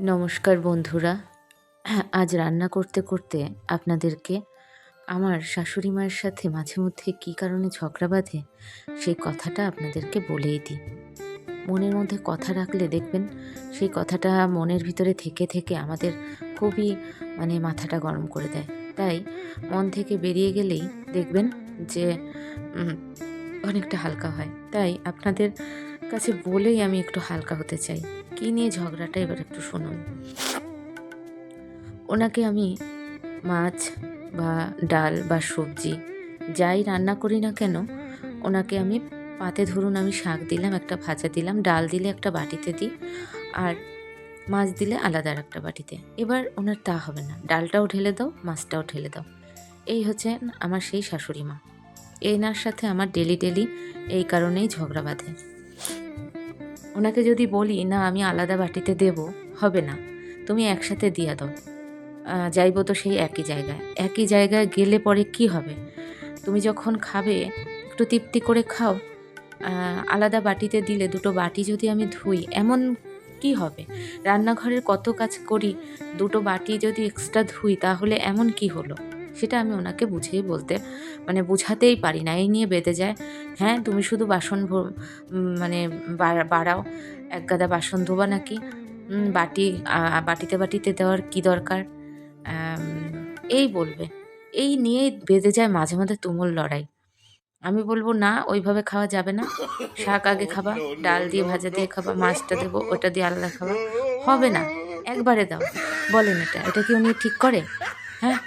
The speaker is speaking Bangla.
নমস্কার বন্ধুরা। আজ রান্না করতে করতে আপনাদেরকে আমার শাশুড়ি মায়ের সাথে মাঝে মধ্যে কী কারণে ঝগড়া বাঁধে সেই কথাটা আপনাদেরকে বলেই দিই। মনের মধ্যে কথা রাখলে দেখবেন সেই কথাটা মনের ভিতরে থেকে থেকে আমাদের খুবই মাথাটা গরম করে দেয়। তাই মন থেকে বেরিয়ে গেলেই দেখবেন যে উম, অনেকটা হালকা হয়। তাই আপনাদের কাছে বলেই আমি একটু হালকা হতে চাই। কী নিয়ে ঝগড়াটা এবার একটু শুনুন। ওনাকে আমি মাছ বা ডাল বা সবজি যাই রান্না করি না কেন, ওনাকে আমি পাতে ধরুন আমি শাক দিলাম, একটা ভাজা দিলাম, ডাল দিলে একটা বাটিতে দিই, আর মাছ দিলে আলাদা একটা বাটিতে। এবার ওনার তা হবে না, ডালটাও ঢেলে দাও, মাছটাও ঢেলে দাও। এই হচ্ছে আমার সেই শাশুড়ি মা। এনার সাথে আমার ডেলি ডেলি এই কারণেই ঝগড়া বাঁধে। ওনাকে যদি বলি না আমি আলাদা বাটিতে দেব, হবে না, তুমি একসাথে দিয়ে দাও। যাইবো তো সেই একই জায়গায়। একই জায়গায় গেলে পরে কি হবে? তুমি যখন খাবে একটু তৃপ্তি করে খাও। আ আলাদা বাটিতে দিলে দুটো বাটি যদি আমি ধুই, এমন কি হবে? রান্নাঘরের কত কাজ করি, দুটো বাটি যদি এক্সট্রা ধুই তাহলে এমন কি হলো? সেটা আমি ওনাকে বুঝিয়ে বলতে বুঝাতেই পারি না। এই নিয়ে বেঁধে যায়। হ্যাঁ, তুমি শুধু বাসন মানে বাড়াও। একগাদা বাসন ধোবা নাকি? বাটি বাটিতে বাটিতে দেওয়ার কি দরকার? আম এই বলবে। এই নিয়েই বেঁধে যায় মাঝে, মাঝে তুমুল লড়াই। আমি বলব, "না, ওইভাবে খাওয়া যাবে না। শাক আগে খাবা, No, ডাল no, দিয়ে no, ভাজা no, দিয়ে খাবা, মাছটা দেবো, no. ওটা দিয়ে আলাদা খাবা।" হবে না, একবারে দাও। বলেন এটা। এটা কি উনি ঠিক করে? হ্যাঁ?